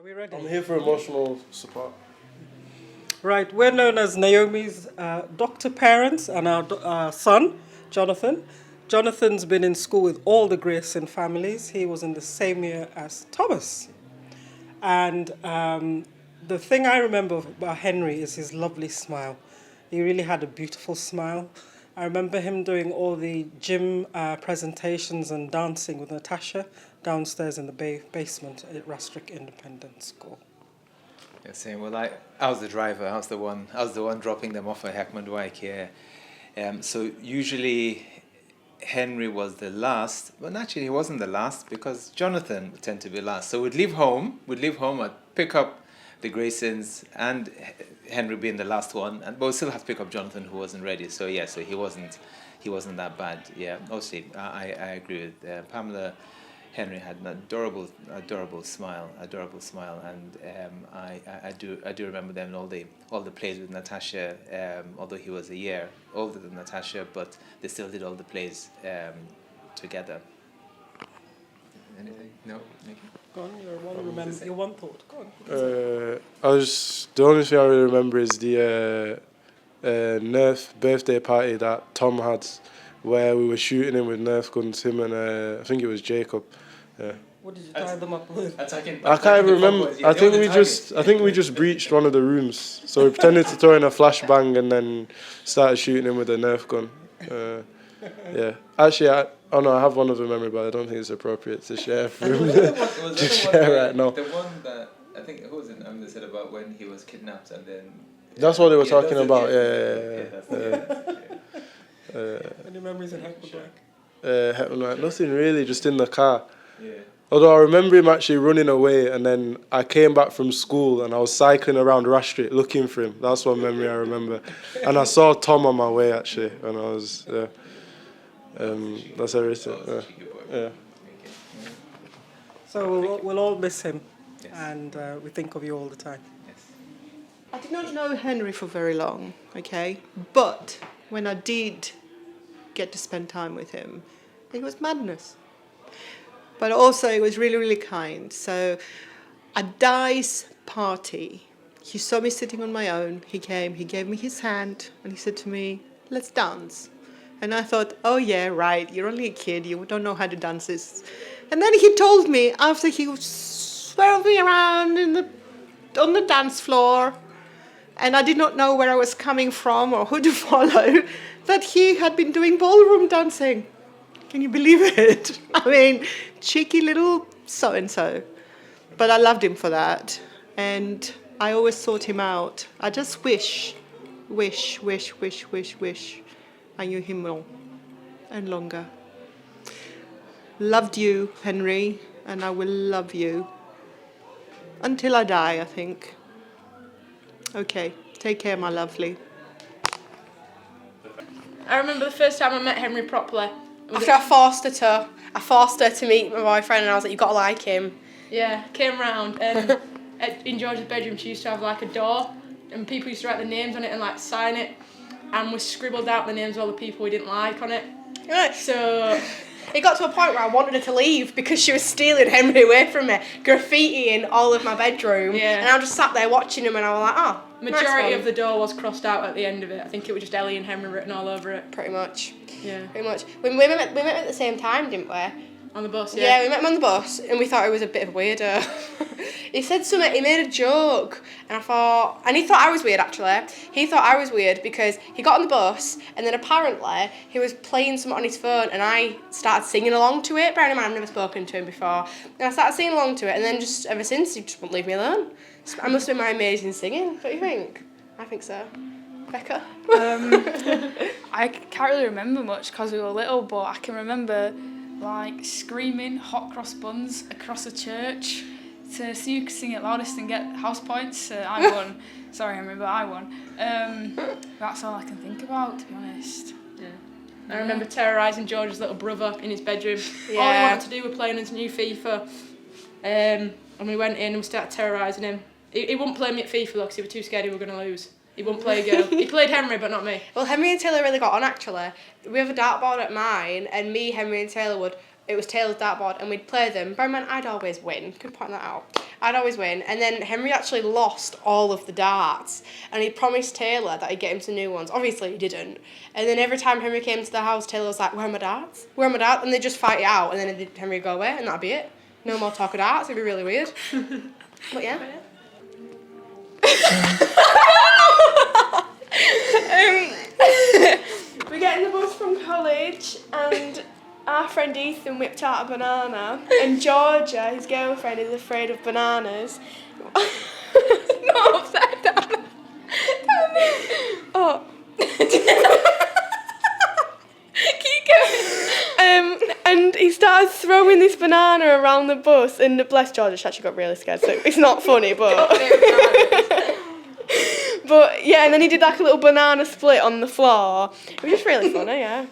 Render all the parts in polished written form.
Are we ready? I'm here for emotional support. Right, we're known as Naomi's doctor parents and our son, Jonathan. Jonathan's been in school with all the Grierson families. He was in the same year as Thomas. And the thing I remember about Henry is his lovely smile. He really had a beautiful smile. I remember him doing all the gym presentations and dancing with Natasha downstairs in the basement at Rastrick Independent School. Yeah, same. Well, I was the driver. I was the one dropping them off at Heckman Dyke. Yeah. So usually Henry was the last. Well, actually, he wasn't the last because Jonathan would tend to be last. So we'd leave home. I'd pick up the Graysons and Henry being the last one, but we still have to pick up Jonathan who wasn't ready. So yeah, so he wasn't that bad. Yeah. Obviously, I agree with Pamela. Henry had an adorable smile, and I do remember them and all the plays with Natasha. Although he was a year older than Natasha, but they still did all the plays together. Anything? No. Nikki? Go on, your one thought. Go on. The only thing I really remember is the Nerf birthday party that Tom had, where we were shooting him with Nerf guns. Him and I think it was Jacob. Yeah. What did you tie them up with? I can't even remember. I think we just breached one of the rooms. So we pretended to throw in a flashbang and then started shooting him with a Nerf gun. Yeah. Actually, I have one other memory, but I don't think it's appropriate to share. Right now. The one that I think who was it? They said about when he was kidnapped and then. That's what they were talking about. Any memories in Heckman? Nothing really, just in the car. Yeah. Although I remember him actually running away, and then I came back from school and I was cycling around Rash Street looking for him. That's one memory I remember. And I saw Tom on my way actually when I was. That's everything. Yeah. So we'll all miss him, Yes. and we think of you all the time. Yes. I did not know Henry for very long, okay? But when I did get to spend time with him, it was madness. But also it was really, really kind. So at Di's party, he saw me sitting on my own. He came, he gave me his hand, and he said to me, "Let's dance." And I thought, oh yeah, right, you're only a kid, you don't know how to dance this. And then he told me, after he swirled me around on the dance floor, and I did not know where I was coming from or who to follow, that he had been doing ballroom dancing. Can you believe it? I mean, cheeky little so-and-so. But I loved him for that. And I always sought him out. I just wish I knew him more and longer. Loved you, Henry, and I will love you until I die, I think. Okay, take care, my lovely. I remember the first time I met Henry properly. After I forced her to meet my boyfriend, and I was like, "You've got to like him." Yeah, came round and in George's bedroom she used to have like a door and people used to write their names on it and like sign it, and we scribbled out the names of all the people we didn't like on it. Right. So it got to a point where I wanted her to leave because she was stealing Henry away from me, graffitiing all of my bedroom. Yeah. And I just sat there watching him, and I was like, "Oh." majority of the door was crossed out at the end of it. I think it was just Ellie and Henry written all over it. Pretty much. Yeah. Pretty much. We met at the same time, didn't we? On the bus, Yeah, we met him on the bus, and we thought he was a bit of a weirdo. He said something, he made a joke, and he thought I was weird actually. He thought I was weird because he got on the bus, and then apparently he was playing something on his phone, and I started singing along to it. Bearing in mind, I've never spoken to him before. And I started singing along to it, and then just ever since, he just wouldn't leave me alone. I must have been my amazing singing. What do you think? I think so. Becca? I can't really remember much because we were little, but I can remember like screaming hot cross buns across a church to see who could sing it loudest and get house points. I won. Sorry, Henry, but I won. That's all I can think about, to be honest. Yeah. I remember terrorising George's little brother in his bedroom. Yeah. All he wanted to do was playing his new FIFA. And we went in and we started terrorising him. He wouldn't play me at FIFA though because he was too scared he were going to lose. He wouldn't play a girl. He played Henry, but not me. Well, Henry and Taylor really got on, actually. We have a dartboard at mine, and me, Henry and Taylor it was Taylor's dartboard, and we'd play them. Bear in mind, I'd always win. Could point that out. I'd always win. And then Henry actually lost all of the darts, and he promised Taylor that he'd get him some new ones. Obviously, he didn't. And then every time Henry came to the house, Taylor was like, "Where are my darts? Where are my darts?" And they'd just fight it out, and then Henry would go away, and that'd be it. No more talk of darts. It'd be really weird. But yeah. We get in the bus from college, and our friend Ethan whipped out a banana, and Georgia, his girlfriend, is afraid of bananas. Not upside down. Oh. Keep going. And he started throwing this banana around the bus, and bless Georgia, she actually got really scared, so it's not funny, but... But yeah, and then he did like a little banana split on the floor. It was just really funny, yeah.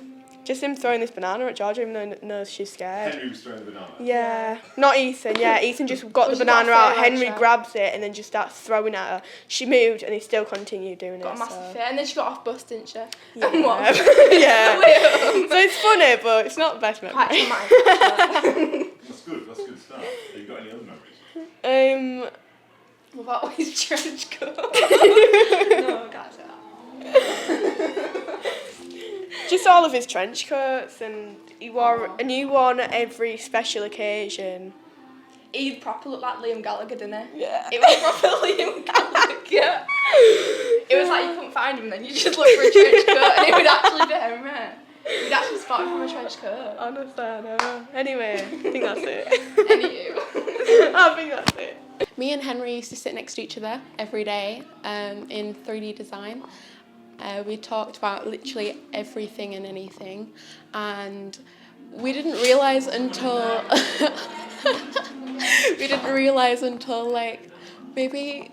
Just him throwing this banana at Georgia, even though he knows she's scared. Henry was throwing the banana? Yeah. Not Ethan, yeah. Ethan just got the banana out, Henry grabs it and then just starts throwing at her. She moved and he still continued doing it. Got a massive fear, and then she got off bus, didn't she? Yeah. Yeah. So it's funny, but it's not the best memory. Quite traumatic. That's good stuff. Have you got any other memories? What about his trench coat? No, I can't say that. Just all of his trench coats, and he wore a new one at every special occasion. He proper looked like Liam Gallagher, didn't he? Yeah. It was proper Liam Gallagher. It was like you couldn't find him, and then you just looked for a trench coat, and it would actually be Henry. We'd actually spot him from a trench coat. Honestly, I know. Anyway, I think that's it. Anywho. I think that's it. Me and Henry used to sit next to each other every day in 3D design. We talked about literally everything and anything, and we didn't realise until like maybe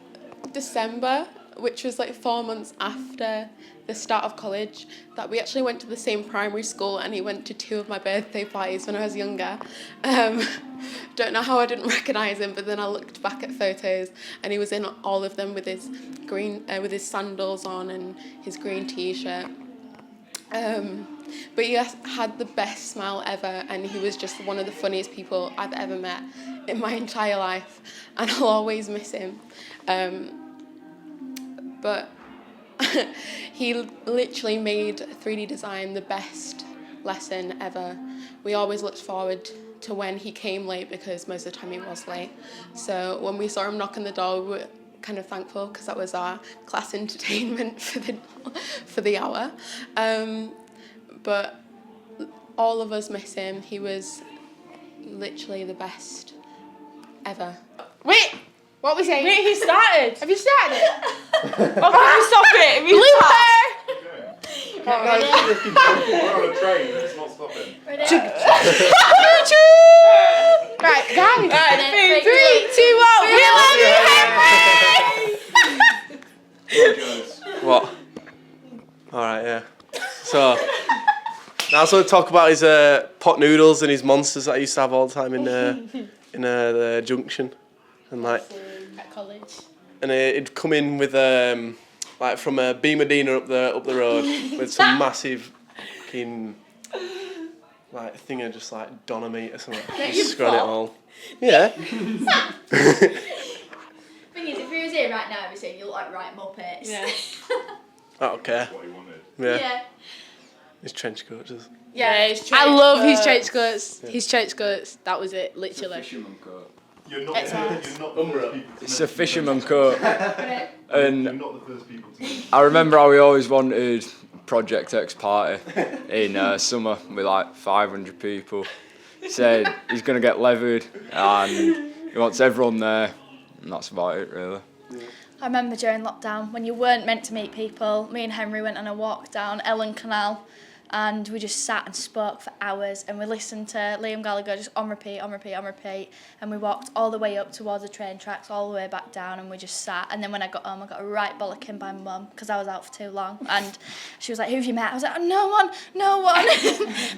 December, which was like 4 months after the start of college, that we actually went to the same primary school, and he went to 2 of my birthday parties when I was younger. Don't know how I didn't recognise him, but then I looked back at photos and he was in all of them with his with his sandals on and his green t-shirt. But he had the best smile ever, and he was just one of the funniest people I've ever met in my entire life, and I'll always miss him. But he literally made 3D design the best lesson ever. We always looked forward to when he came late, because most of the time he was late. So when we saw him knock on the door, we were kind of thankful, because that was our class entertainment for the hour. But all of us miss him. He was literally the best ever. Wait! What are we saying? Wait, he started. Have you started it? Oh, can you stop it? Have you We're on a train, it's not stopping. Right, guys. Right, 3, 2, 1. We love you, Henry! What? Alright, yeah. So, now I was going to talk about his pot noodles and his monsters that I used to have all the time in the junction. And like, At college. and it'd come in with like from a Beamer Dina up the road with some massive fucking like thing of just like Donamite or something. Just scrod it all. Yeah. Thing is, if he was here right now, I'd be saying you look like right Muppets. Yeah. I don't care. That's what he wanted. Yeah. His trench coat just. Yeah, I love his trench coats. His trench coats. That was it, literally. Fisherman coat. You're not the first people to It's a fisherman coat. You're And not the first people to mention. I remember how we always wanted Project X party in summer with like 500 people. He said he's going to get levied and he wants everyone there, and that's about it really. I remember during lockdown when you weren't meant to meet people, me and Henry went on a walk down Ellen Canal, and we just sat and spoke for hours, and we listened to Liam Gallagher just on repeat, and we walked all the way up towards the train tracks, all the way back down, and we just sat. And then when I got home, I got a right bollocking by my mum because I was out for too long, and she was like, "Who've you met?" I was like, "Oh, no one."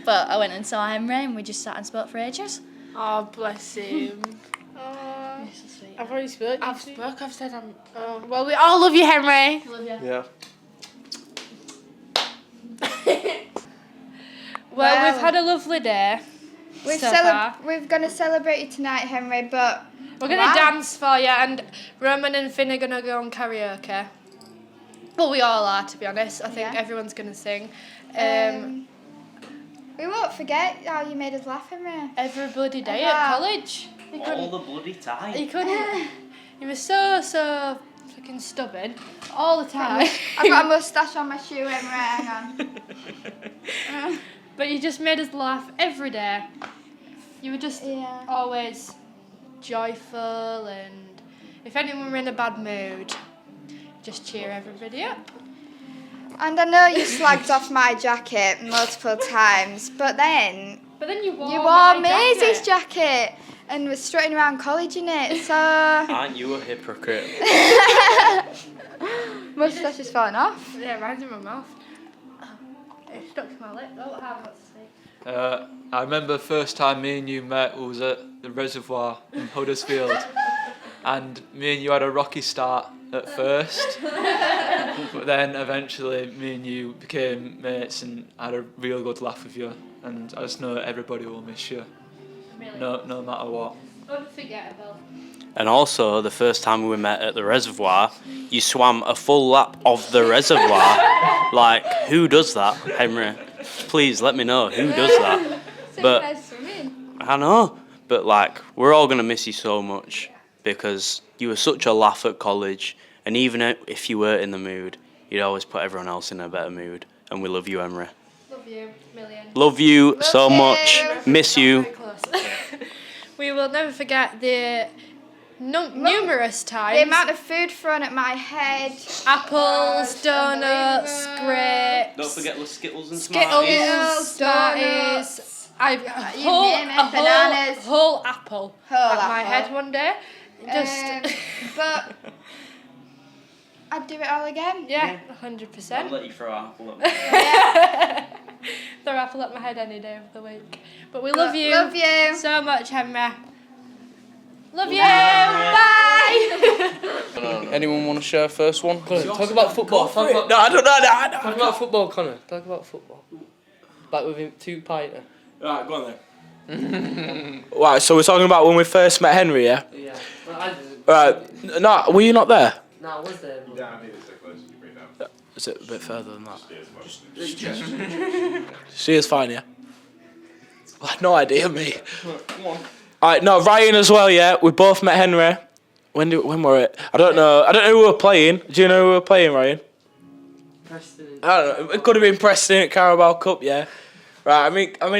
But I went and saw Henry, and we just sat and spoke for ages. Oh, bless him. I've already spoken. I've said I'm... Oh. Well, we all love you, Henry. Love you. Yeah. Well, we've had a lovely day. We're so far. going to celebrate you tonight, Henry, but We're going to dance for you, and Roman and Finn are going to go on karaoke. Well, we all are, to be honest. I think everyone's going to sing. We won't forget how you made us laugh, Henry. Every bloody day at college. All the bloody time. You couldn't. You were so fucking stubborn all the time. I've got a moustache on my shoe, Henry. Hang on. But you just made us laugh every day. You were just always joyful, and if anyone were in a bad mood, just cheer everybody up. And I know you slagged off my jacket multiple times, but then you wore Maisie's jacket and was strutting around college in it, so... Aren't you a hypocrite? Moustache is falling off. Yeah, mine's in my mouth. It stuck to my lip. Oh, I have to say. I remember the first time me and you met was at the reservoir in Huddersfield, and me and you had a rocky start at first, but then eventually me and you became mates and I had a real good laugh with you, and I just know everybody will miss you, no matter what. Unforgettable. And also, the first time we met at the reservoir, you swam a full lap of the reservoir. Like, who does that, Henry? Please let me know who does that. But I know, but like, we're all gonna miss you so much because you were such a laugh at college, and even if you were in the mood, you'd always put everyone else in a better mood. And we love you, Henry. Love you, million. Love you so much. Miss you. We will never forget the numerous times. The amount of food thrown at my head. Apples, donuts, grapes. Don't forget the Skittles and Skittles, Smarties. A whole apple at my head one day. But I'd do it all again. Yeah, 100%. I'll let you throw an apple at me. Throw apple at my head any day of the week. But we love you. Love you so much, Henry. Love you. Bye. Anyone want to share a first one? Connor, talk about football. No, I don't know. Talk about football, Connor. Talk about football. Back with him, 2 pinter. Right, go on then. Right, so we're talking about when we first met Henry, yeah? Yeah. Right. No, were you not there? No, I was there. Yeah, I need to stay close to you right now. Is it a bit further than that? Just She is fine, yeah? I had no idea, mate. Alright, no, Ryan as well, yeah? We both met Henry. When were it? I don't know who we were playing. Do you know who we were playing, Ryan? Preston. I don't know. It could have been Preston at Carabao Cup, yeah. Right, I'm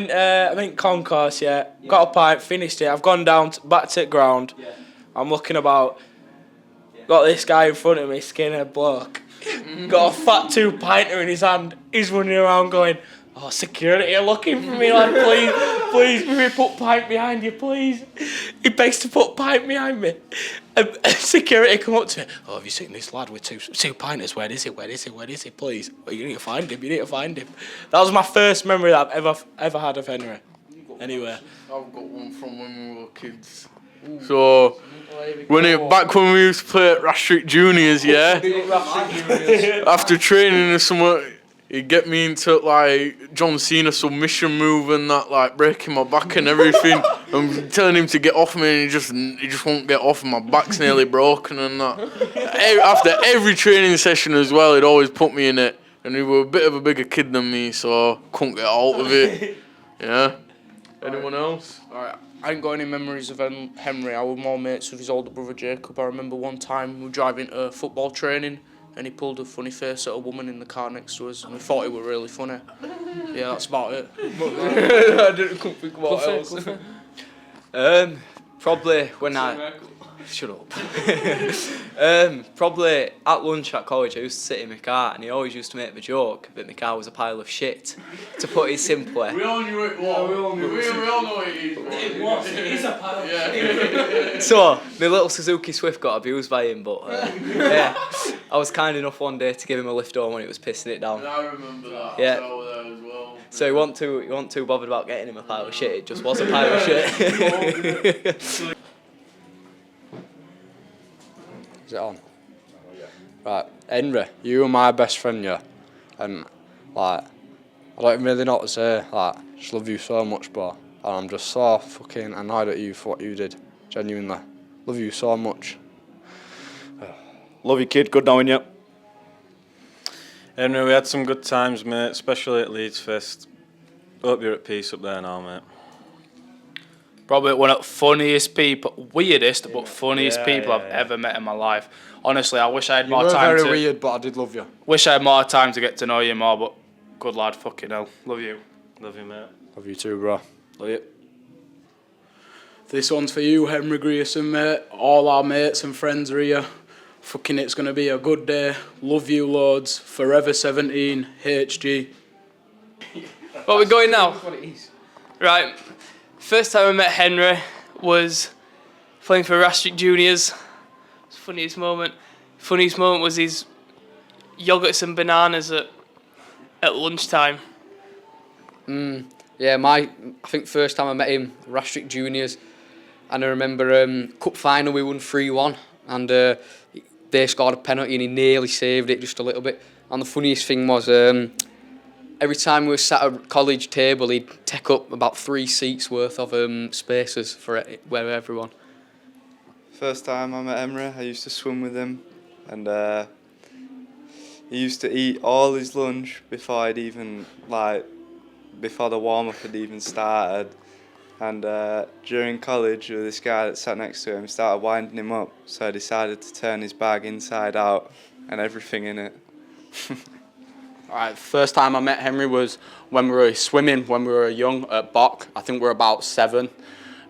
in concourse, yeah. Got a pint, finished it. I've gone down back to the ground. Yeah. I'm looking about. Got this guy in front of me, skinhead bloke. Got a fat 2-pinter in his hand. He's running around going, "Oh, security are looking for me, lad. Please, maybe put pint behind you, please." He begs to put pint behind me. And security come up to me. "Oh, have you seen this lad with two pinters? Where is he? Please. Well, you need to find him. That was my first memory that I've ever had of Henry. Anyway. I've got one from when we were kids. So, back when we used to play at Rash Street Juniors, yeah? After training or something, he'd get me into like John Cena submission move and that, like breaking my back and everything. I'm telling him to get off me and he just won't get off and my back's nearly broken and that. After every training session as well, he'd always put me in it. And he was a bit of a bigger kid than me, so I couldn't get out of it. Yeah? Anyone else? Alright, I ain't got any memories of Henry. I was more mates with his older brother Jacob. I remember one time we were driving to football training and he pulled a funny face at a woman in the car next to us and we thought it were really funny. Yeah, that's about it. I couldn't think of what else. Probably when I... Shut up. Probably at lunch at college I used to sit in my car and he always used to make the joke that my car was a pile of shit, to put it simply. We all knew it was. We all know it is. It is a pile of shit. So, my little Suzuki Swift got abused by him, but yeah, I was kind enough one day to give him a lift home when it was pissing it down. And I remember that. Yeah. I was there as well. So he wasn't too bothered about getting him a pile of shit, it just was a pile of shit. Is it on? Right, Henry, you were my best friend, yeah. And, like, I don't really know what to say. Like, I just love you so much, bro. And I'm just so fucking annoyed at you for what you did. Genuinely. Love you so much. Love you, kid. Good knowing you. Henry, we had some good times, mate, especially at Leeds Fest. Hope you're at peace up there now, mate. Probably one of the funniest people, weirdest, but funniest people I've ever met in my life. Honestly, I wish I had more time to... You were very weird, but I did love you. Wish I had more time to get to know you more, but good lad, fucking hell. Love you. Love you, mate. Love you too, bro. Love you. This one's for you, Henry Grierson, mate. All our mates and friends are here. Fucking it's gonna be a good day. Love you loads. Forever 17, HG. What are we going now? Right. First time I met Henry was playing for Rastrick Juniors. It's the funniest moment. Funniest moment was his yogurts and bananas at lunchtime. Yeah, I think first time I met him, Rastrick Juniors, and I remember cup final we won 3-1, and they scored a penalty and he nearly saved it just a little bit. And the funniest thing was every time we were sat at a college table, he'd take up about 3 seats worth of spaces for everyone. First time I met Emre, I used to swim with him, and he used to eat all his lunch before before the warm-up had even started. And during college, this guy that sat next to him started winding him up, so I decided to turn his bag inside out and everything in it. Alright, first time I met Henry was when we were swimming when we were young at Bock. I think we were about 7.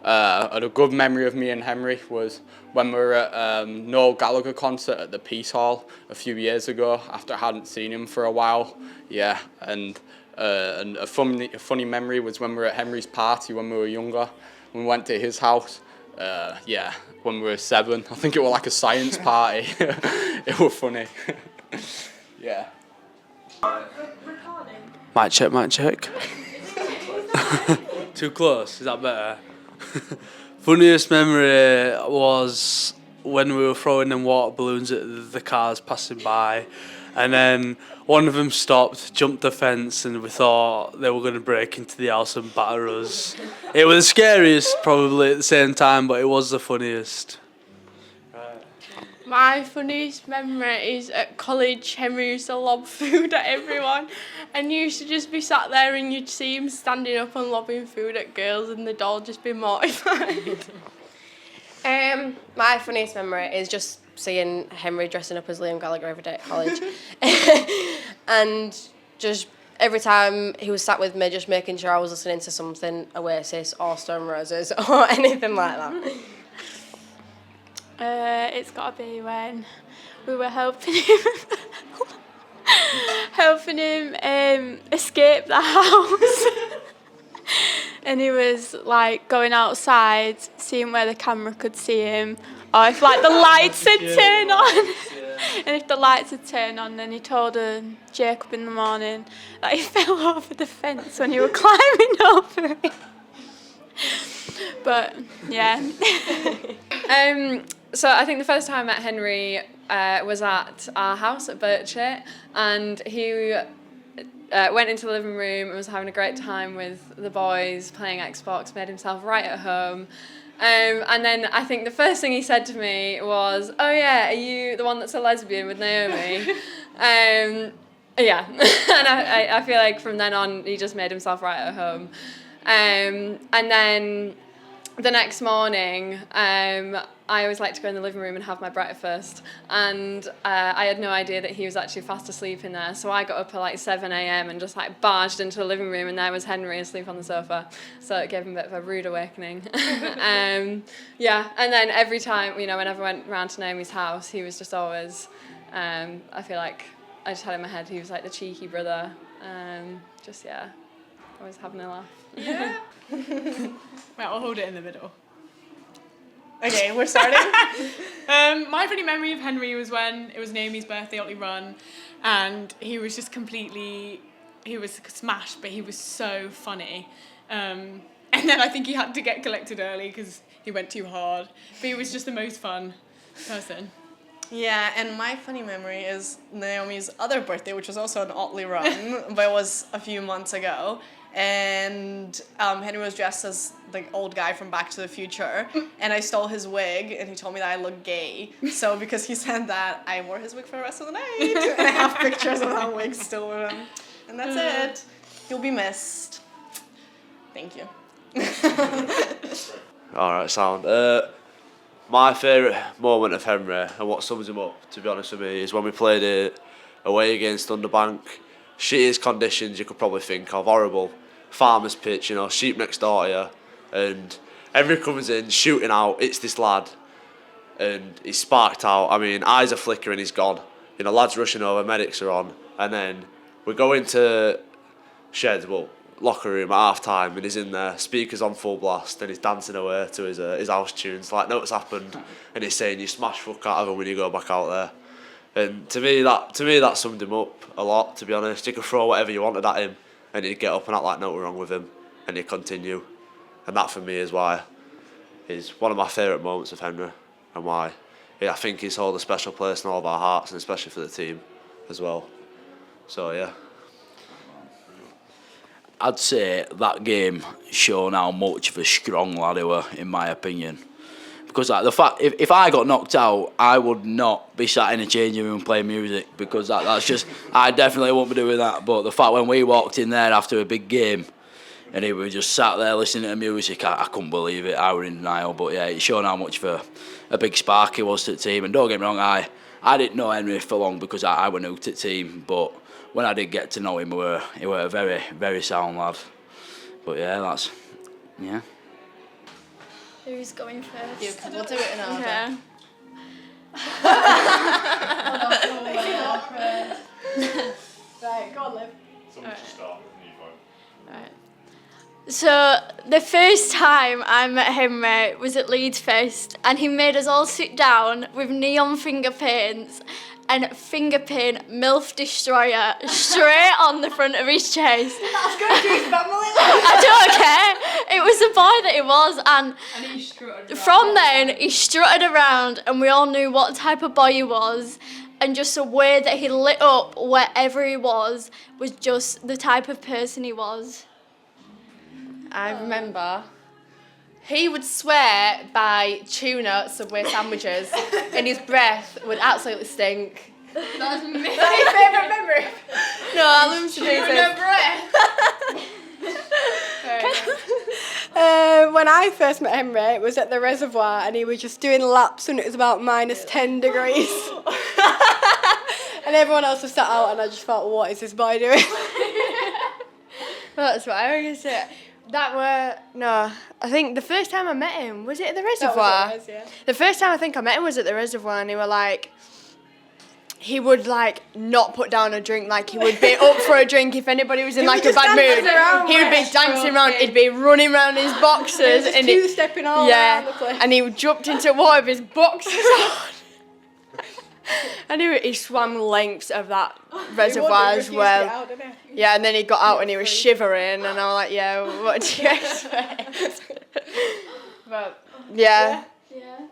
And a good memory of me and Henry was when we were at Noel Gallagher concert at the Peace Hall a few years ago after I hadn't seen him for a while. Yeah, and a funny memory was when we were at Henry's party when we were younger. We went to his house, yeah, when we were 7. I think it was like a science party. It was funny. Yeah. Mic check, mic check. Too close, is that better? Funniest memory was when we were throwing them water balloons at the cars passing by, and then one of them stopped, jumped the fence, and we thought they were going to break into the house and batter us. It was the scariest probably at the same time, but it was the funniest. My funniest memory is at college, Henry used to lob food at everyone, and you used to just be sat there and you'd see him standing up and lobbing food at girls and they'd all just be mortified. My funniest memory is just seeing Henry dressing up as Liam Gallagher every day at college. And just every time he was sat with me, just making sure I was listening to something Oasis or Stone Roses or anything like that. It's got to be when we were helping him escape the house. And he was like going outside, seeing where the camera could see him, or if like the lights had turned on. And if the lights had turned on, then he told Jacob in the morning that he fell over the fence when he was climbing over it. But yeah. So I think the first time I met Henry was at our house at Birchett, and he went into the living room and was having a great time with the boys, playing Xbox, made himself right at home. And then I think the first thing he said to me was, "Oh yeah, are you the one that's a lesbian with Naomi?" Yeah, and I feel like from then on he just made himself right at home. And then the next morning, I always like to go in the living room and have my breakfast, and I had no idea that he was actually fast asleep in there, so I got up at like 7 a.m. and just like barged into the living room, and there was Henry asleep on the sofa, so it gave him a bit of a rude awakening. Yeah, and then every time, you know, whenever I went round to Naomi's house, he was just always, I feel like I just had in my head he was like the cheeky brother, just yeah, always having a laugh. Yeah. Wait, I'll hold it in the middle. Okay, we're starting. My funny memory of Henry was when it was Naomi's birthday Otley Run, and he was just completely, he was smashed, but he was so funny. And then I think he had to get collected early because he went too hard. But he was just the most fun person. Yeah, and my funny memory is Naomi's other birthday, which was also an Otley Run, but it was a few months ago. and Henry was dressed as the old guy from Back to the Future, and I stole his wig, and he told me that I look gay. So because he said that, I wore his wig for the rest of the night, and I have pictures of that wig still with him. And that's it. You'll be missed. Thank you. Alright, sound. My favourite moment of Henry, and what sums him up, to be honest with me, is when we played it away against Underbank. Shittiest conditions you could probably think of, horrible. Farmer's pitch, you know, sheep next door to you. And Henry comes in, shooting out, it's this lad. And he's sparked out. I mean, eyes are flickering, he's gone. You know, lads rushing over, medics are on. And then we go into locker room at half time, and he's in there, speakers on full blast, and he's dancing away to his house tunes, like nothing's happened, and he's saying you smash fuck out of him when you go back out there. And to me that summed him up a lot, to be honest. You could throw whatever you wanted at him, and he'd get up and act like nothing wrong with him, and he'd continue. And that for me is why is one of my favourite moments of Henry, and why I think he's held a special place in all of our hearts, and especially for the team as well. So yeah. I'd say that game shown how much of a strong lad he were, in my opinion. Because like the fact, if I got knocked out, I would not be sat in a changing room playing music, because that's just, I definitely won't be doing that. But the fact when we walked in there after a big game, and he was just sat there listening to music, I couldn't believe it. I were in denial. But yeah, it showed how much of a big spark he was to the team. And don't get me wrong, I didn't know Henry for long because I were new to the team, but when I did get to know him, he were a very, very sound lad. But yeah, yeah. Who's going first? You, we'll do it in order. Okay. Right, go on, Liv. Someone should start with you, fine. Right. So the first time I met Henry was at Leeds Fest, and he made us all sit down with neon finger paints and finger paint MILF Destroyer straight on the front of his chest. That's going to his family. I don't care. It was the boy that he was, and he strutted from then he strutted around, and we all knew what type of boy he was, and just the way that he lit up wherever he was just the type of person he was. I remember he would swear by tuna Subway sandwiches, and his breath would absolutely stink. That's me. Is that your favourite memory? No, I love to do this. When I first met Henry, it was at the reservoir, and he was just doing laps when it was about -10 degrees. And everyone else was sat out, and I just thought, what is this boy doing? That's what I was going to say. I think the first time I met him, was it at the reservoir? That was it, yeah. The first time I think I met him was at the reservoir, and he would not put down a drink, like he would be up for a drink if anybody was in He like would a bad just dance mood. around He would be where dancing around, stroking. he'd be running around his boxers, Just and two-stepping all around the place. and he jumped into water with his boxers on. And he swam lengths of that reservoir as well. Yeah, and then he got out and he was shivering, and I was like, yeah, what do you expect? But yeah.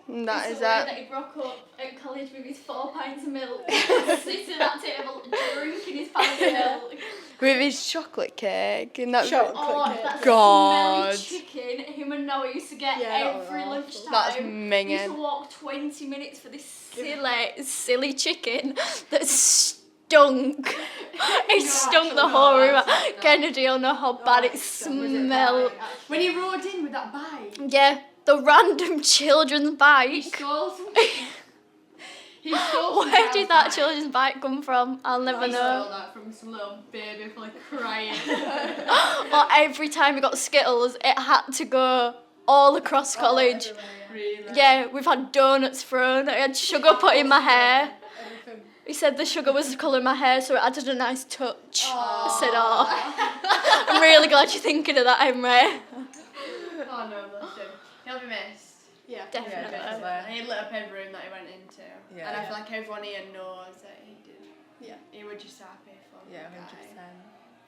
That is that. That he broke up at college with his 4 pints of milk, sitting at that table drinking his pint of milk. With his chocolate cake and that. That God. smelly chicken him and Noah used to get Yeah, every lunchtime. That's He used minging. to walk 20 minutes for this silly chicken that stunk. It stunk the whole room. Kennedy don't know how bad it smelled. When he rode in with that bike. Yeah, the random children's bike. He stole some. He stole some Where did that bike. children's bike come from? I'll never He know. stole that from some little baby for crying. Or every time we got Skittles, it had to go all across college. Really? Yeah, we've had donuts thrown. I had sugar put in my hair. He said the sugar was the colour of my hair, so it added a nice touch. I said, oh. I'm really glad you're thinking of that, Henry. Oh no, bless him. He'll be missed. Yeah, definitely. And he lit up every room that he went into. Yeah. And I feel like everyone here knows that he did. Yeah. He was just happy for the guy.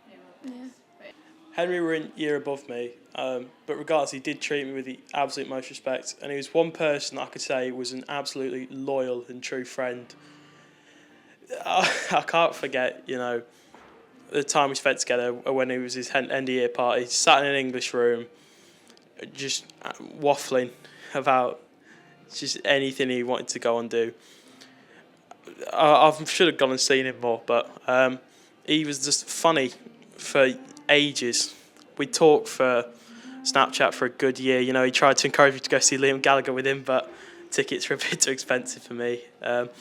He was missed. But Henry were a year above me, but regardless, he did treat me with the absolute most respect, and he was one person that I could say was an absolutely loyal and true friend. I can't forget, the time we spent together when it was his end of year party, sat in an English room, just waffling about just anything he wanted to go and do. I should have gone and seen him more, but he was just funny for ages. We talked for Snapchat for a good year. You know, he tried to encourage me to go see Liam Gallagher with him, but tickets were a bit too expensive for me. But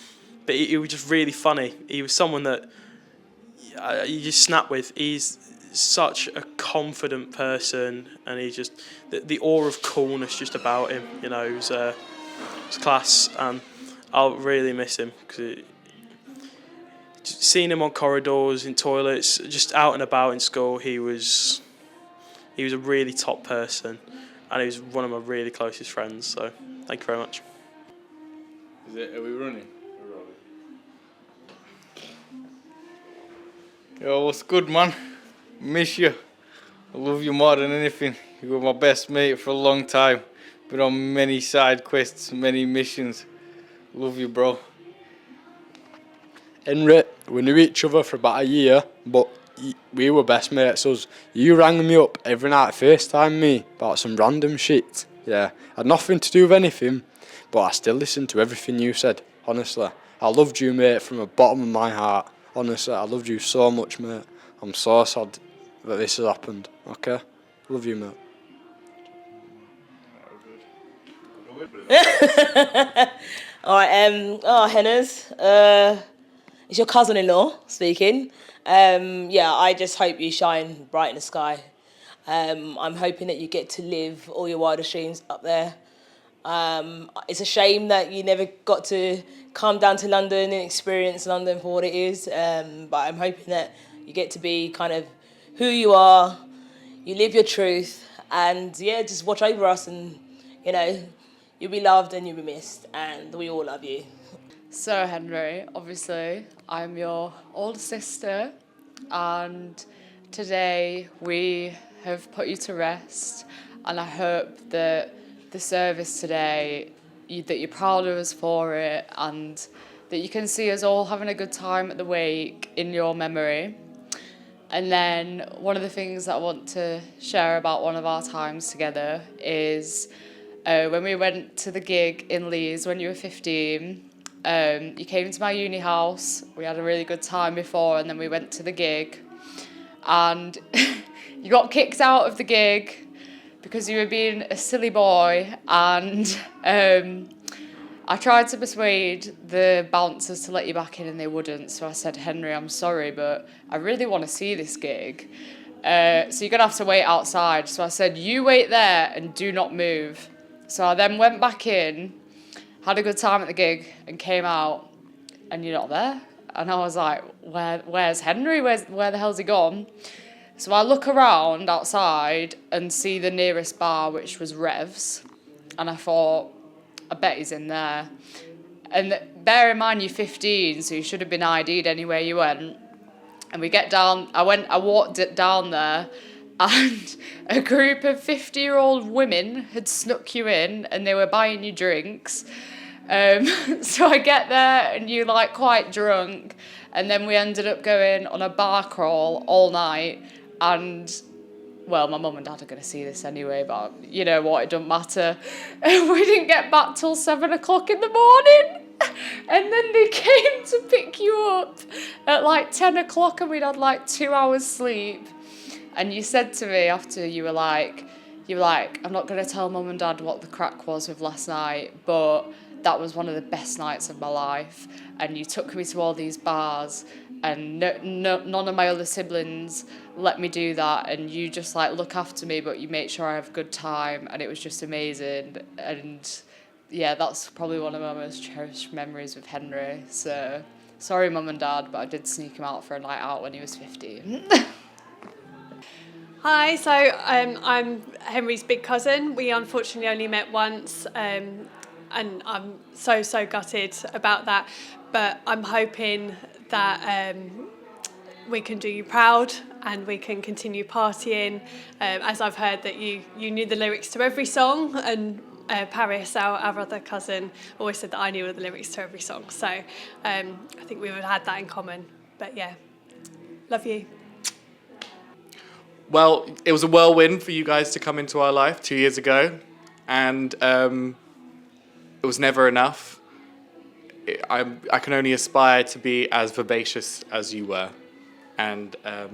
he was just really funny. He was someone that you just snap with. He's such a confident person, and he just the aura of coolness just about him. You know, it was class, and I'll really miss him because seeing him on corridors, in toilets, just out and about in school, he was a really top person, and he was one of my really closest friends. So thank you very much. Are we running? Yo, what's good, man? Miss you. I love you more than anything. You were my best mate for a long time. Been on many side quests, many missions. Love you, bro. Henry, we knew each other for about a year, but we were best mates. You rang me up every night, FaceTime me about some random shit. Yeah, had nothing to do with anything, but I still listened to everything you said. Honestly, I loved you, mate, from the bottom of my heart. Honestly, I loved you so much, mate. I'm so sad that this has happened. Okay, love you, mate. Alright, Henners, it's your cousin-in-law speaking. Yeah, I just hope you shine bright in the sky. I'm hoping that you get to live all your wildest dreams up there. It's a shame that you never got to come down to London and experience London for what it is, but I'm hoping that you get to be kind of who you are, you live your truth, and yeah, just watch over us, and you know, you'll be loved and you'll be missed, and we all love you. So Henry, obviously I'm your older sister, and today we have put you to rest, and I hope that the service today, that you're proud of us for it, and that you can see us all having a good time at the wake in your memory. And then one of the things that I want to share about one of our times together is when we went to the gig in Leeds when you were 15. You came to my uni house, we had a really good time before, and then we went to the gig, and you got kicked out of the gig because you were being a silly boy, and I tried to persuade the bouncers to let you back in and they wouldn't, so I said, Henry, I'm sorry, but I really want to see this gig, so you're going to have to wait outside. So I said, you wait there and do not move. So I then went back in, had a good time at the gig, and came out, and you're not there. And I was like, where's Henry? Where the hell's he gone? So I look around outside and see the nearest bar, which was Rev's, and I thought, I bet he's in there. And bear in mind, you're 15, so you should have been ID'd anywhere you went. And we get down, I walked it down there, and a group of 50-year-old women had snuck you in, and they were buying you drinks. So I get there, and you're like quite drunk, and then we ended up going on a bar crawl all night, and well, my mum and dad are going to see this anyway, but you know what, it doesn't matter. We didn't get back till 7 o'clock in the morning. And then they came to pick you up at like 10 o'clock, and we'd had like 2 hours sleep. And you said to me after, you were like, I'm not going to tell mum and dad what the crack was with last night, but that was one of the best nights of my life. And you took me to all these bars, and none of my other siblings let me do that, and you just like look after me, but you make sure I have a good time, and it was just amazing. And yeah, that's probably one of my most cherished memories with Henry. So sorry mum and dad, but I did sneak him out for a night out when he was 15. Hi, so I'm Henry's big cousin. We unfortunately only met once, and I'm so gutted about that, but I'm hoping that we can do you proud and we can continue partying, as I've heard that you knew the lyrics to every song, and Paris, our other cousin, always said that I knew all the lyrics to every song, so I think we would have had that in common. But yeah, love you. well, it was a whirlwind for you guys to come into our life 2 years ago, and it was never enough. I can only aspire to be as vivacious as you were, and I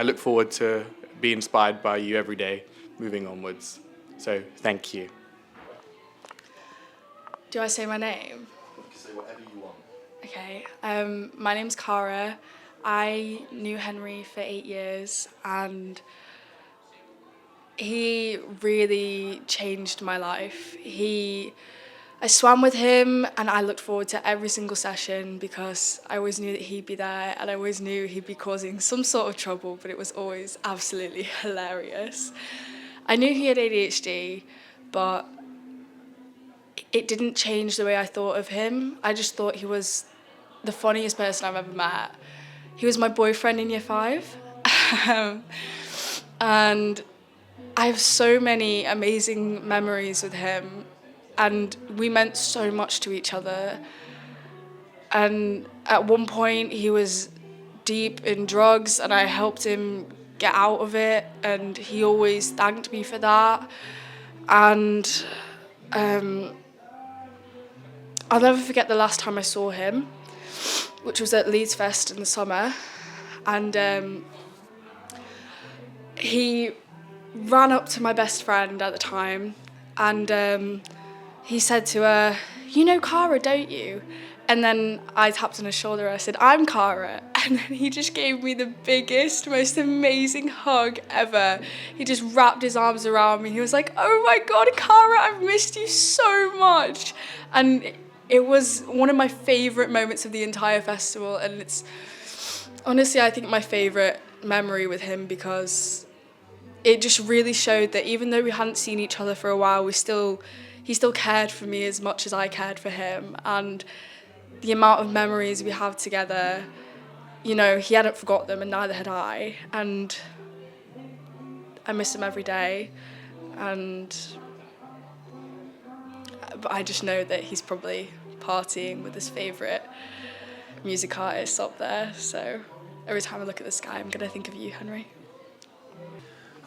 look forward to be inspired by you every day moving onwards. So thank you. Do I say my name? You can say whatever you want. Okay. My name's Cara. I knew Henry for 8 years, and he really changed my life. I swam with him, and I looked forward to every single session because I always knew that he'd be there, and I always knew he'd be causing some sort of trouble, but it was always absolutely hilarious. I knew he had ADHD, but it didn't change the way I thought of him. I just thought he was the funniest person I've ever met. He was my boyfriend in year 5. And I have so many amazing memories with him, and we meant so much to each other. And at one point he was deep in drugs, and I helped him get out of it, and he always thanked me for that. And I'll never forget the last time I saw him, which was at Leeds Fest in the summer, and he ran up to my best friend at the time, and he said to her, "You know Cara, don't you?" And then I tapped on his shoulder, I said, "I'm Cara." And then he just gave me the biggest, most amazing hug ever. He just wrapped his arms around me. He was like, "Oh my God, Cara, I've missed you so much." And it was one of my favourite moments of the entire festival, and it's honestly, I think, my favourite memory with him, because it just really showed that even though we hadn't seen each other for a while, he still cared for me as much as I cared for him. And the amount of memories we have together, you know, he hadn't forgot them, and neither had I. And I miss him every day. But I just know that he's probably partying with his favourite music artists up there. So every time I look at the sky, I'm going to think of you, Henry.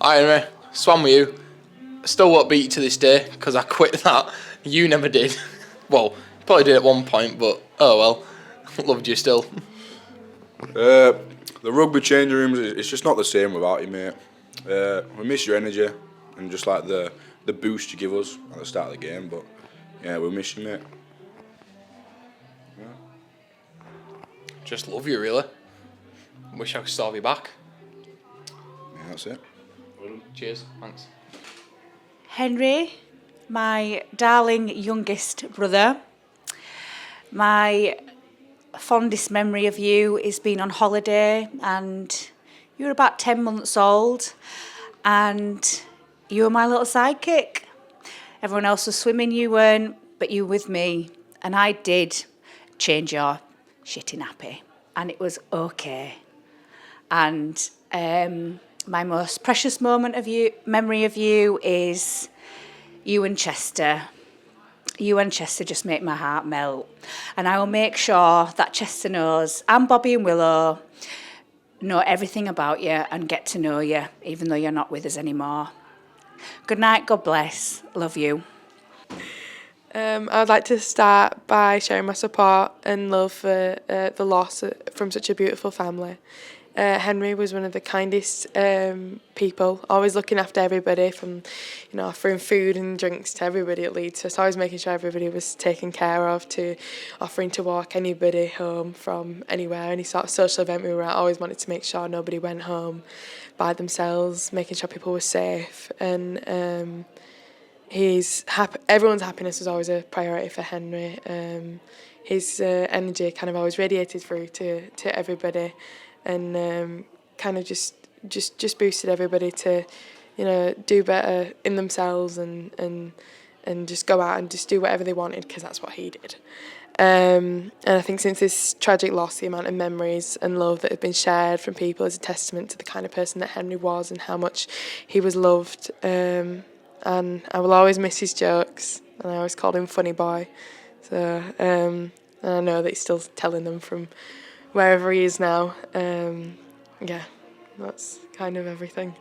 Hi Henry, swam with you. Still won't beat you to this day because I quit that. You never did. Well, you probably did at one point, but oh well. Loved you still. The rugby changing rooms, it's just not the same without you, mate. We miss your energy and just like the boost you give us at the start of the game, but yeah, we miss you, mate. Just love you, really. Wish I could still have you back. Yeah, that's it. Cheers, thanks. Henry, my darling youngest brother, my fondest memory of you is being on holiday, and you were about 10 months old, and you were my little sidekick. Everyone else was swimming, you weren't, but you were with me, and I did change your shitty nappy, and it was okay. And my most precious memory of you is you and Chester. You and Chester just make my heart melt. And I will make sure that Chester knows, and Bobby and Willow know everything about you and get to know you, even though you're not with us anymore. Good night, God bless. Love you. I would like to start by sharing my support and love for the loss from such a beautiful family. Henry was one of the kindest people, always looking after everybody, from offering food and drinks to everybody at Leeds. So always making sure everybody was taken care of, to offering to walk anybody home from anywhere, any sort of social event we were at. Always wanted to make sure nobody went home by themselves, making sure people were safe. And everyone's happiness was always a priority for Henry. His energy kind of always radiated through to everybody. And kind of just boosted everybody to, do better in themselves and just go out and just do whatever they wanted, because that's what he did. And I think since this tragic loss, the amount of memories and love that have been shared from people is a testament to the kind of person that Henry was and how much he was loved. And I will always miss his jokes, and I always called him Funny Boy. So and I know that he's still telling them from wherever he is now. Yeah, that's kind of everything.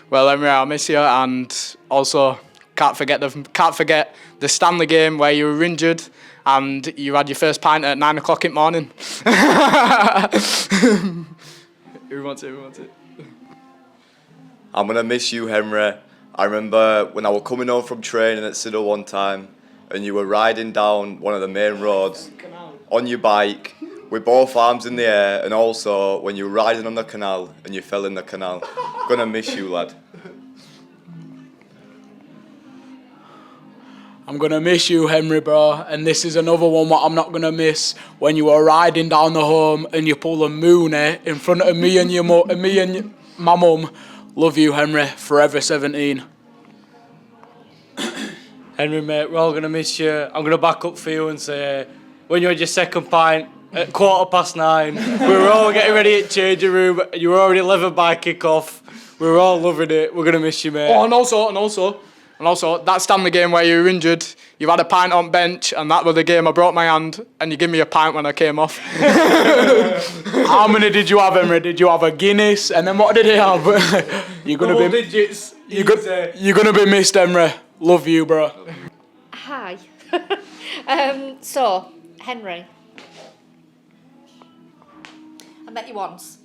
Well, Henry, I'll miss you, and also can't forget the Stanley game where you were injured and you had your first pint at 9 o'clock in the morning. Who wants it? I'm going to miss you, Henry. I remember when I was coming home from training at Siddle one time and you were riding down one of the main roads on your bike with both arms in the air, and also when you were riding on the canal and you fell in the canal. Going to miss you, lad. I'm going to miss you, Henry, bro. And this is another one what I'm not going to miss. When you were riding down the home and you pull a moonie in front of me and my mum. Love you, Henry. Forever 17. Henry, mate, we're all going to miss you. I'm going to back up for you and say, when you had your second pint at 9:15, we were all getting ready at changing room. You were already 11 by kick-off. We were all loving it. We're going to miss you, mate. Oh, and also, that Stanley game where you were injured, you had a pint on bench, and that was the game I broke my hand, and you gave me a pint when I came off. How many did you have, Henry? Did you have a Guinness? And then what did he have? You're gonna be digits. You're gonna be missed, Henry. Love you, bro. Hi. So, Henry, I met you once.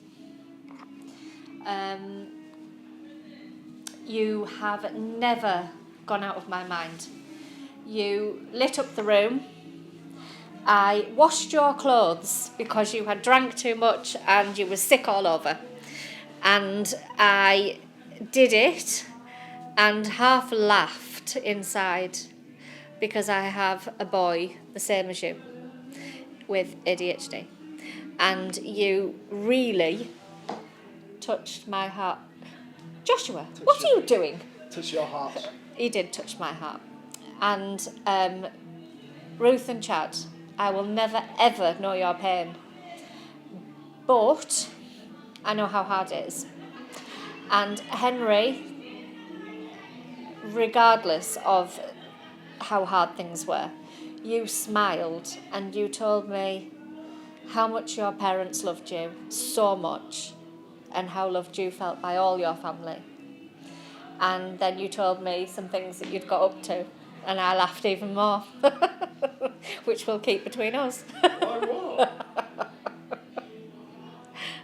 You have never gone out of my mind. You lit up the room. I washed your clothes because you had drank too much and you were sick all over. And I did it and half laughed inside because I have a boy the same as you with ADHD. And you really touched my heart. Joshua, what are you doing? Touch your heart. He did touch my heart. And Ruth and Chad, I will never ever know your pain. But I know how hard it is. And Henry, regardless of how hard things were, you smiled and you told me how much your parents loved you, so much, and how loved you felt by all your family. And then you told me some things that you'd got up to, and I laughed even more, which we'll keep between us.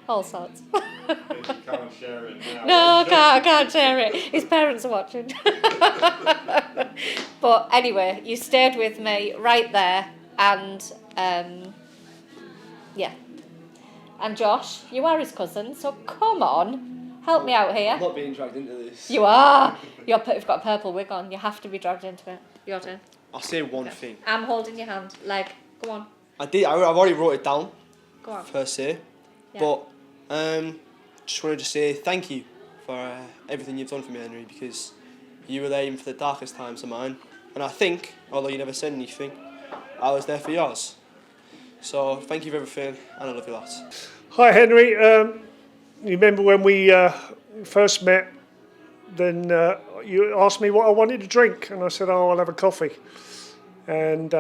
All sorts. You can't share it now. No, I can't share it. His parents are watching. But anyway, you stayed with me right there, and yeah. And Josh, you are his cousin, so come on, help me out here. I'm not being dragged into this. You are. You've got a purple wig on. You have to be dragged into it. Your turn. I'll say one thing. I'm holding your hand. Leg. Go on. I've already wrote it down. Go on. Per se. Yeah. But just wanted to say thank you for everything you've done for me, Henry, because you were there even for the darkest times of mine. And I think, although you never said anything, I was there for yours. So thank you for everything, and I love you lots. Hi, Henry. You remember when we first met? Then you asked me what I wanted to drink, and I said, "Oh, I'll have a coffee." And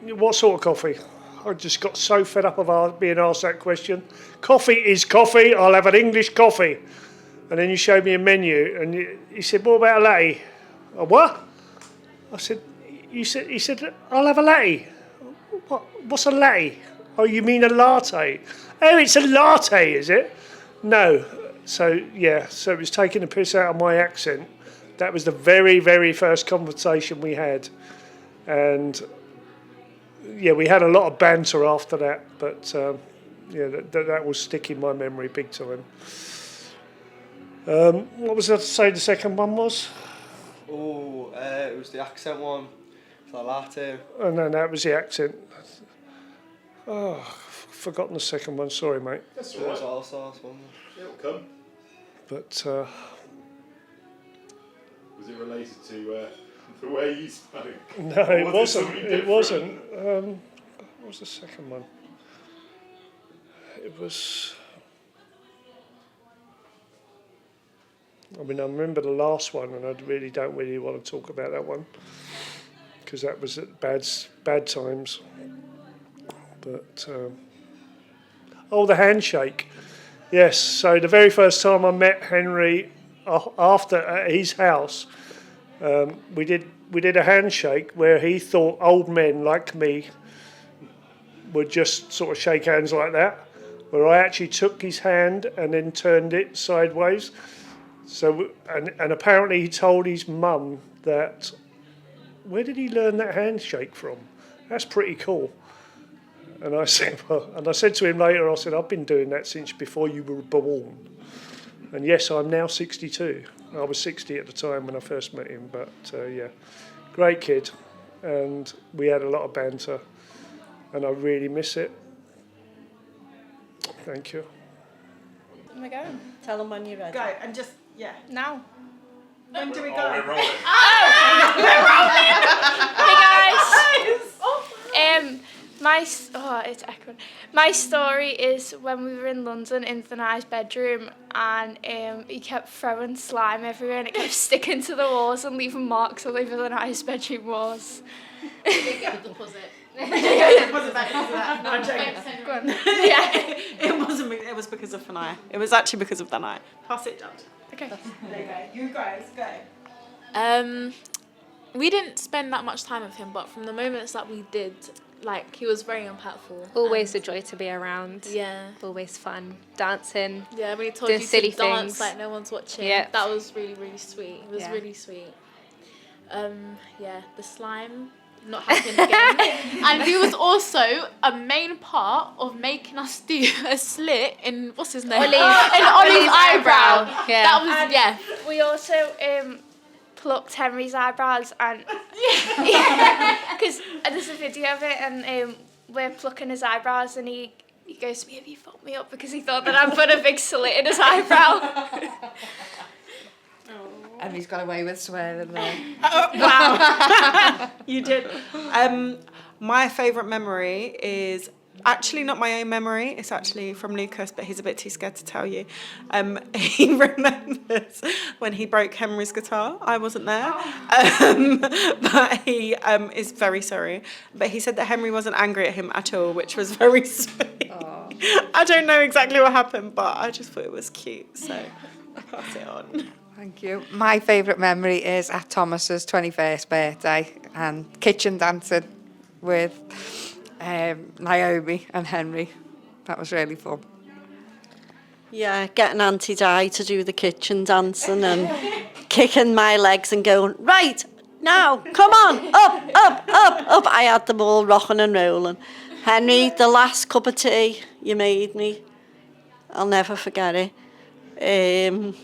what sort of coffee? I just got so fed up of being asked that question. Coffee is coffee. I'll have an English coffee. And then you showed me a menu, and you said, "What about a latte?" A what? I said, He said, "I'll have a latte." What's a latte? Oh, you mean a latte? Oh, it's a latte, is it? No. So, yeah, so it was taking a piss out of my accent. That was the very, very first conversation we had. And, yeah, we had a lot of banter after that. But, yeah, that will stick in my memory big time. What was I to say the second one was? Oh, it was the accent one. For the latte. And then that was the accent. Oh, forgotten the second one. Sorry, mate. That's right. All sorts, wasn't it? It'll come. But was it related to the way you spoke? no, it wasn't. It wasn't. What was the second one? It was. I mean, I remember the last one, and I really don't really want to talk about that one because that was at bad times. But the handshake. Yes, so the very first time I met Henry after at his house, we did a handshake where he thought old men like me would just sort of shake hands like that, where I actually took his hand and then turned it sideways. So and apparently he told his mum that, where did he learn that handshake from? That's pretty cool. And I said, well, and I said to him later, I said, I've been doing that since before you were born. And yes, I'm now 62. I was 60 at the time when I first met him, but yeah, great kid. And we had a lot of banter, and I really miss it. Thank you. Am I going? Tell them when you're ready. Go, and just, yeah. Now. When do we go? we're rolling. Hey guys. It's echoing. My story is when we were in London in Thanai's bedroom, and he kept throwing slime everywhere, and it kept sticking to the walls and leaving marks all over Thanai's bedroom walls. You didn't get the deposit. It wasn't because of that. No, I'm joking. Go on. Yeah, it wasn't. It was because of Thanai. It was actually because of Thanai. Pass it down. Okay. There you go. You guys go. We didn't spend that much time with him, but from the moments that we did, like, he was very impactful. Always a joy to be around. Yeah. Always fun. Dancing. Yeah, when he told doing you silly to dance things. like no one's watching. Yeah. That was really, really sweet. It was Yeah. really sweet. Yeah, the slime not happening again. And he was also a main part of making us do a slit in, what's his name? Ollie's eyebrow. Yeah. That was, And yeah. we also plucked Henry's eyebrows, and because there's a video of it, and we're plucking his eyebrows, and he goes to me, have you fucked me up? Because he thought that I'd put a big slit in his eyebrow. And he's got away with swearing there. Wow. You did. My favourite memory is actually not my own memory. It's actually from Lucas, but he's a bit too scared to tell you. He remembers when he broke Henry's guitar. I wasn't there. But he is very sorry. But he said that Henry wasn't angry at him at all, which was very sweet. I don't know exactly what happened, but I just thought it was cute. So I'll pass it on. Thank you. My favourite memory is at Thomas's 21st birthday and kitchen dancing with Naomi and Henry. That was really fun. Yeah, getting Auntie Di to do the kitchen dancing and kicking my legs and going, right, now, come on, up, up, up, up. I had them all rocking and rolling. Henry, the last cup of tea you made me, I'll never forget it.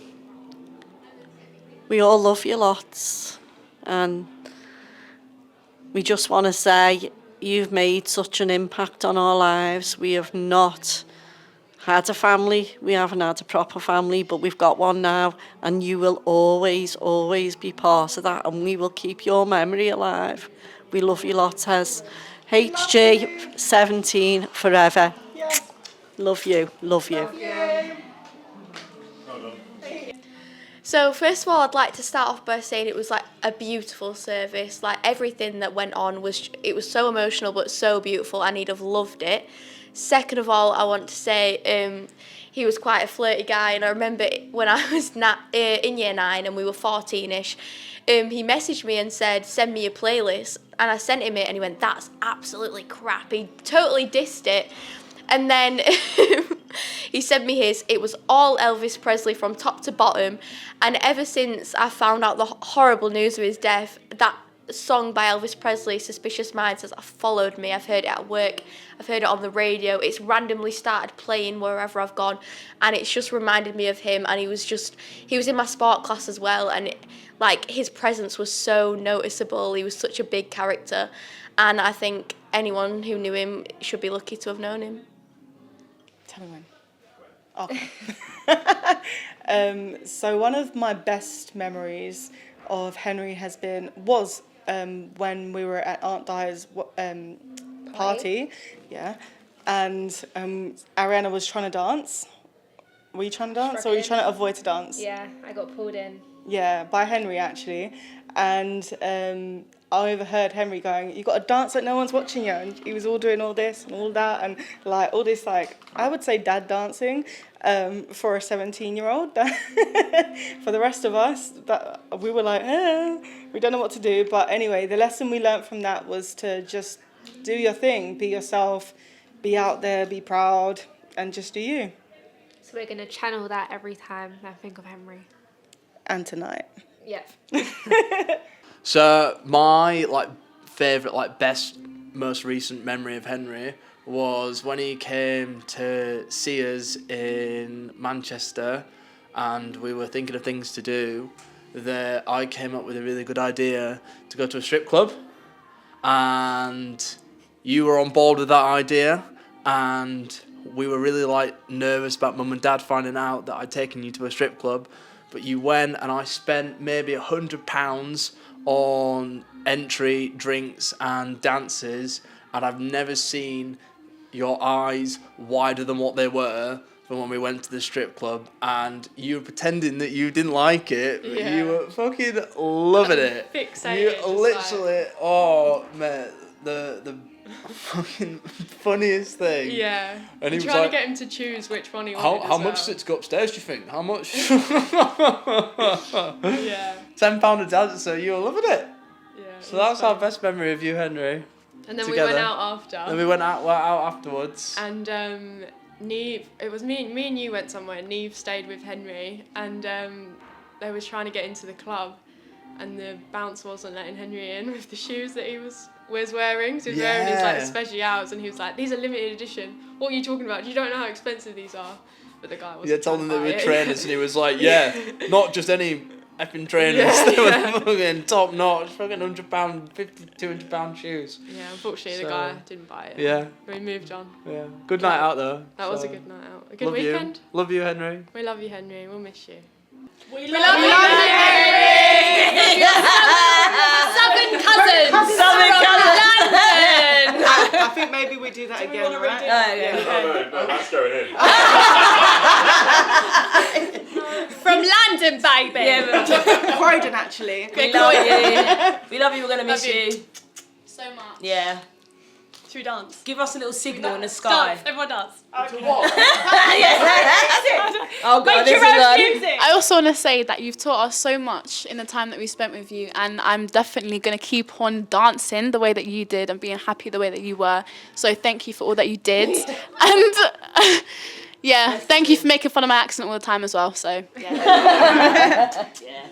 We all love you lots, and we just want to say you've made such an impact on our lives. We have not had a family, we haven't had a proper family, but we've got one now, and you will always, always be part of that, and we will keep your memory alive. We love you lots, as HG 17 forever. Yes. Love you, love you. So first of all, I'd like to start off by saying it was like a beautiful service. Like everything that went on it was so emotional but so beautiful, and he'd have loved it. Second of all, I want to say he was quite a flirty guy, and I remember when I was in year 9 and we were 14ish, he messaged me and said, send me your playlist, and I sent him it, and he went, that's absolutely crap. He totally dissed it. And then he sent me his. It was all Elvis Presley from top to bottom. And ever since I found out the horrible news of his death, that song by Elvis Presley, Suspicious Minds, has followed me. I've heard it at work. I've heard it on the radio. It's randomly started playing wherever I've gone. And it's just reminded me of him. And he was in my sport class as well. And his presence was so noticeable. He was such a big character. And I think anyone who knew him should be lucky to have known him. Tell me when. So one of my best memories of Henry was when we were at Aunt Di's party, yeah, and Ariana was trying to dance. Were you trying to dance, or were you trying to avoid to dance? Yeah, I got pulled in. Yeah, by Henry actually, and I overheard Henry going, "You got to dance like no one's watching you," and he was all doing all this and all that, and like all this, like I would say dad dancing for a 17-year-old. For the rest of us, that we were like, we don't know what to do. But anyway, the lesson we learned from that was to just do your thing, be yourself, be out there, be proud, and just do you. So we're going to channel that every time I think of Henry. And tonight. Yeah. So my favourite, best, most recent memory of Henry was when he came to see us in Manchester, and we were thinking of things to do. That I came up with a really good idea to go to a strip club, and you were on board with that idea, and we were really nervous about mum and dad finding out that I'd taken you to a strip club, but you went, and I spent maybe £100 on entry, drinks and dances, and I've never seen your eyes wider than what they were from when we went to the strip club, and you were pretending that you didn't like it, but you were fucking loving it. Fixated. You literally, oh man, the fucking funniest thing. Yeah. And he was trying like, to get him to choose which one he wanted. how much does it to go upstairs, do you think? How much? Yeah. £10 a dancer, you were loving it. Yeah. So that's our best memory of you, Henry. And then together. we went out after. Then we went out afterwards. And Neve, it was me and you went somewhere. Neve stayed with Henry, and they was trying to get into the club, and the bounce wasn't letting Henry in with the shoes that he was wearing. So he was wearing these specials, and he was like, "These are limited edition. What are you talking about? You don't know how expensive these are." But the guy wasn't. Yeah, told them they were it. trainers, and he was like, "Yeah, not just any effing trainers. They were fucking top notch, fucking £100, £50, £200 shoes." Yeah, unfortunately the guy didn't buy it. Yeah. We moved on. Yeah. Good night out though. That was a So, good night out. A good love weekend. You. Love you, Henry. We love you, Henry. We'll miss you. We love you, Henry. Southern cousins. Southern cousins. London. I think maybe we do that again, right? No, that's going in. From London, baby. Yeah, Croydon actually. We love you. We love you. We're gonna miss you. So much. Yeah. Should we dance? Give us a little signal in the sky. Dance. Everyone dance. Oh god, Make this your is own one. music. I also want to say that you've taught us so much in the time that we spent with you, and I'm definitely going to keep on dancing the way that you did and being happy the way that you were. So thank you for all that you did. And yeah, thank you for making fun of my accent all the time as well. So yeah. Yeah.